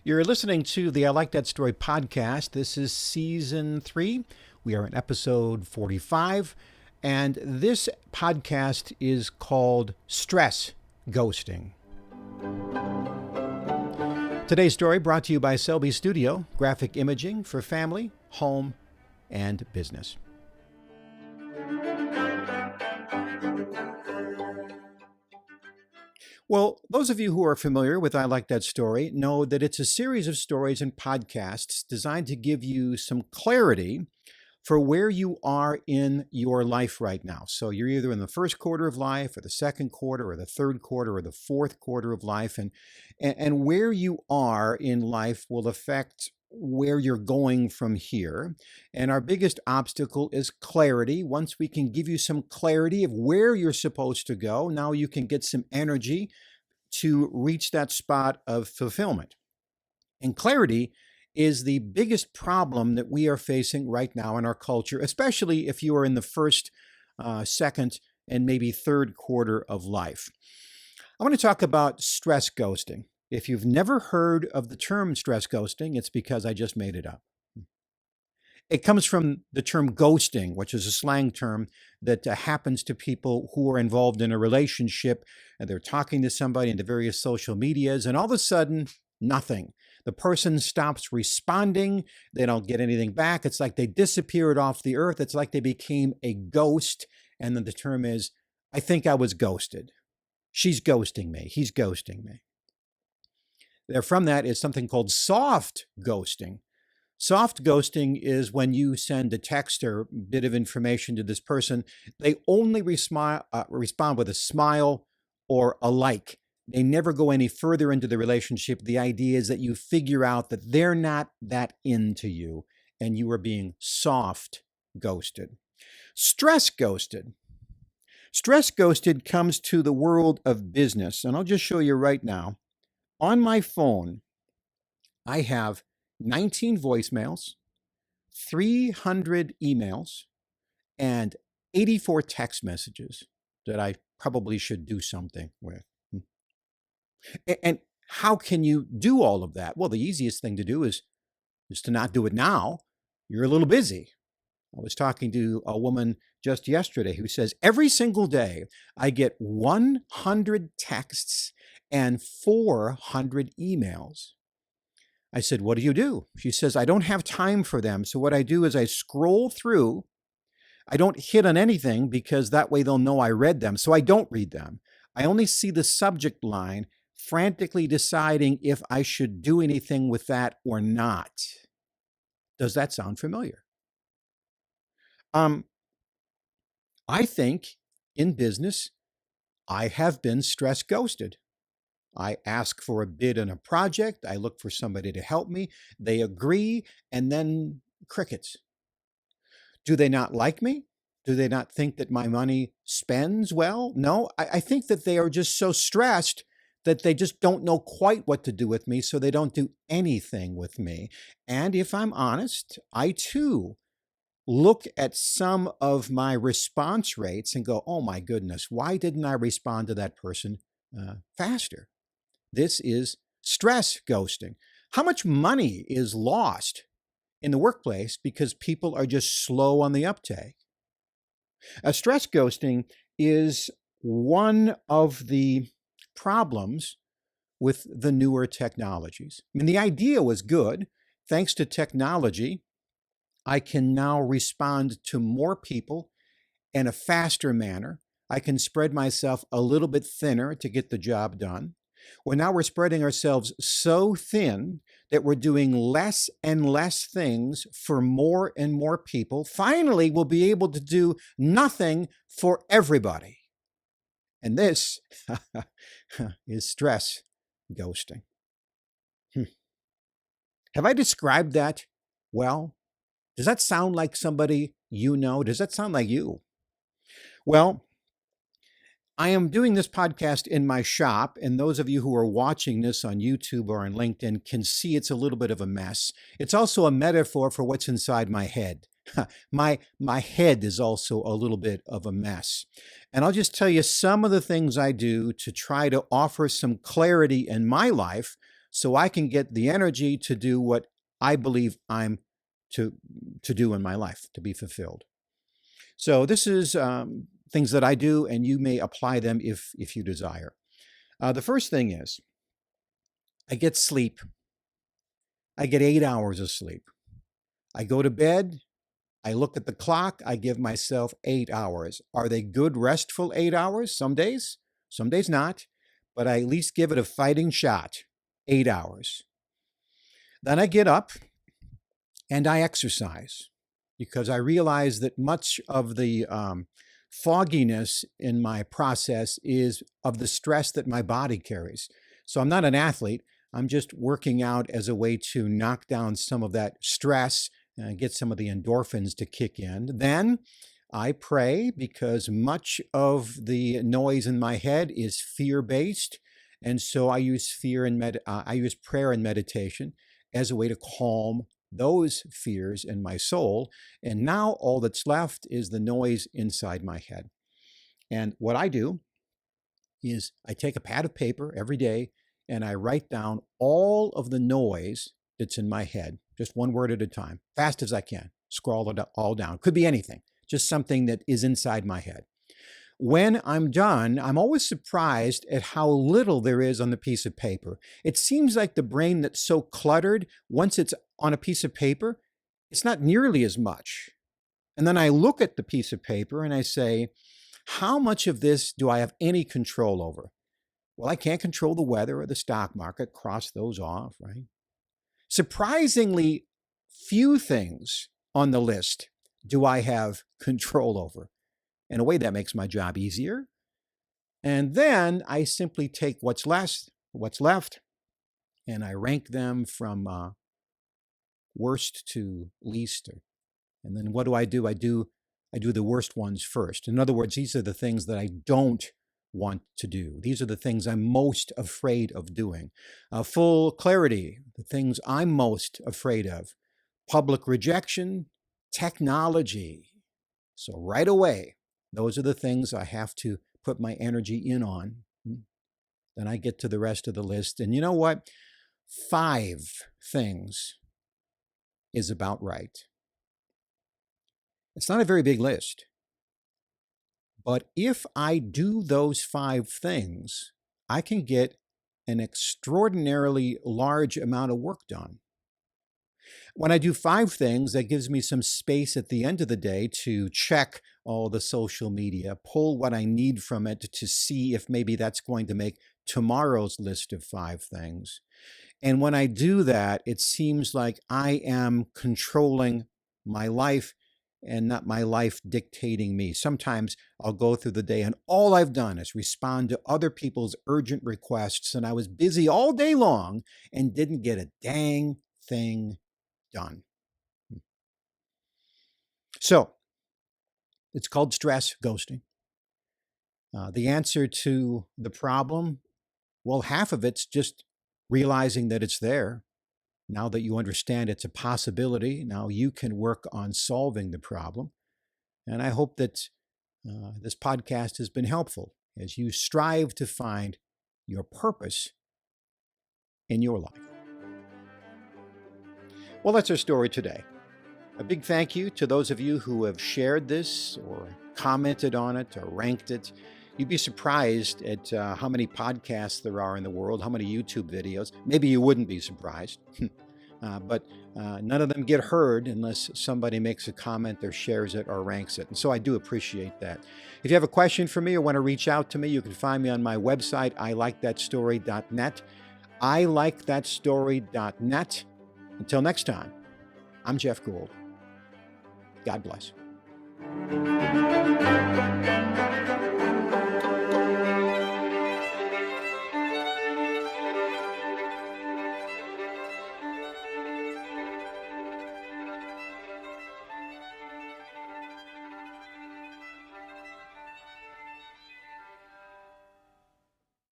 You're listening to the I Like That Story podcast. This is season 3. We are in episode 45. And this podcast is called Stress Ghosting. Today's story brought to you by Selby Studio, graphic imaging for family, home, and business. Well, those of you who are familiar with I Like That Story know that it's a series of stories and podcasts designed to give you some clarity for where you are in your life right now. So you're either in the first quarter of life or the second quarter or the third quarter or the fourth quarter of life. And where you are in life will affect where you're going from here. And our biggest obstacle is clarity. Once we can give you some clarity of where you're supposed to go, now you can get some energy to reach that spot of fulfillment. And clarity is the biggest problem that we are facing right now in our culture, especially if you are in the first, second, and maybe third quarter of life. I want to talk about stress ghosting. If you've never heard of the term stress ghosting, it's because I just made it up. It comes from the term ghosting, which is a slang term that happens to people who are involved in a relationship and they're talking to somebody in the various social medias, and all of a sudden, nothing. The person stops responding. They don't get anything back. It's like they disappeared off the earth. It's like they became a ghost. And then the term is, I think I was ghosted. She's ghosting me. He's ghosting me. From that is something called soft ghosting. Soft ghosting is when you send a text or bit of information to this person. They only respond with a smile or a like. They never go any further into the relationship. The idea is that you figure out that they're not that into you and you are being soft ghosted. Stress ghosted. Stress ghosted comes to the world of business. And I'll just show you right now. On my phone, I have 19 voicemails, 300 emails, and 84 text messages that I probably should do something with. And how can you do all of that? Well, the easiest thing to do is to not do it now. You're a little busy. I was talking to a woman just yesterday who says, every single day I get 100 texts and 400 emails. I said, what do you do? She says, I don't have time for them. So what I do is I scroll through. I don't hit on anything because that way they'll know I read them. So I don't read them. I only see the subject line, frantically deciding if I should do anything with that or not. Does that sound familiar? I think in business, I have been stress ghosted. I ask for a bid on a project. I look for somebody to help me. They agree, and then crickets. Do they not like me? Do they not think that my money spends well? No, I think that they are just so stressed that they just don't know quite what to do with me, so they don't do anything with me. And if I'm honest, I too look at some of my response rates and go, oh my goodness, why didn't I respond to that person faster? This is stress ghosting. How much money is lost in the workplace because people are just slow on the uptake? Stress ghosting is one of the problems with the newer technologies. I mean, the idea was good. Thanks to technology, I can now respond to more people in a faster manner. I can spread myself a little bit thinner to get the job done. Well, now we're spreading ourselves so thin that we're doing less and less things for more and more people. Finally, we'll be able to do nothing for everybody. And this is stress ghosting. Have I described that well? Does that sound like somebody you know? Does that sound like you? Well, I am doing this podcast in my shop, and those of you who are watching this on YouTube or on LinkedIn can see it's a little bit of a mess. It's also a metaphor for what's inside my head. My head is also a little bit of a mess. And I'll just tell you some of the things I do to try to offer some clarity in my life so I can get the energy to do what I believe I'm to do in my life, to be fulfilled. So this is things that I do, and you may apply them if you desire. The first thing is I get sleep. I get 8 hours of sleep. I go to bed. I look at the clock. I give myself 8 hours. Are they good, restful 8 hours? Some days not, but I at least give it a fighting shot. 8 hours. Then I get up and I exercise, because I realize that much of the fogginess in my process is of the stress that my body carries. So I'm not an athlete. I'm just working out as a way to knock down some of that stress and get some of the endorphins to kick in. Then I pray, because much of the noise in my head is fear-based. And so I use I use prayer and meditation as a way to calm those fears in my soul. And now all that's left is the noise inside my head. And what I do is I take a pad of paper every day and I write down all of the noise that's in my head, just one word at a time, fast as I can. Scroll it all down. Could be anything, just something that is inside my head. When I'm done, I'm always surprised at how little there is on the piece of paper. It seems like the brain that's so cluttered, once it's on a piece of paper, it's not nearly as much. And then I look at the piece of paper and I say, how much of this do I have any control over? Well, I can't control the weather or the stock market. Cross those off, right? Surprisingly few things on the list do I have control over. In a way, that makes my job easier. And then I simply take what's left, and I rank them from worst to least. And then what do? I do the worst ones first. In other words, these are the things that I don't want to do. These are the things I'm most afraid of doing. Full clarity, the things I'm most afraid of. Public rejection, technology. So right away, those are the things I have to put my energy in on. Then I get to the rest of the list. And you know what? 5 things is about right. It's not a very big list. But if I do those 5 things, I can get an extraordinarily large amount of work done. When I do 5 things, that gives me some space at the end of the day to check all the social media, pull what I need from it to see if maybe that's going to make tomorrow's list of 5 things. And when I do that, it seems like I am controlling my life and not my life dictating me. Sometimes I'll go through the day and all I've done is respond to other people's urgent requests, and I was busy all day long and didn't get a dang thing done. So it's called stress ghosting. The answer to the problem, well, half of it's just realizing that it's there. Now that you understand it's a possibility, now you can work on solving the problem. And I hope that this podcast has been helpful as you strive to find your purpose in your life. Well, that's our story today. A big thank you to those of you who have shared this or commented on it or ranked it. You'd be surprised at how many podcasts there are in the world, how many YouTube videos. Maybe you wouldn't be surprised, but none of them get heard unless somebody makes a comment or shares it or ranks it. And so I do appreciate that. If you have a question for me or want to reach out to me, you can find me on my website, ilikethatstory.net. ilikethatstory.net. Until next time, I'm Jeff Gould. God bless.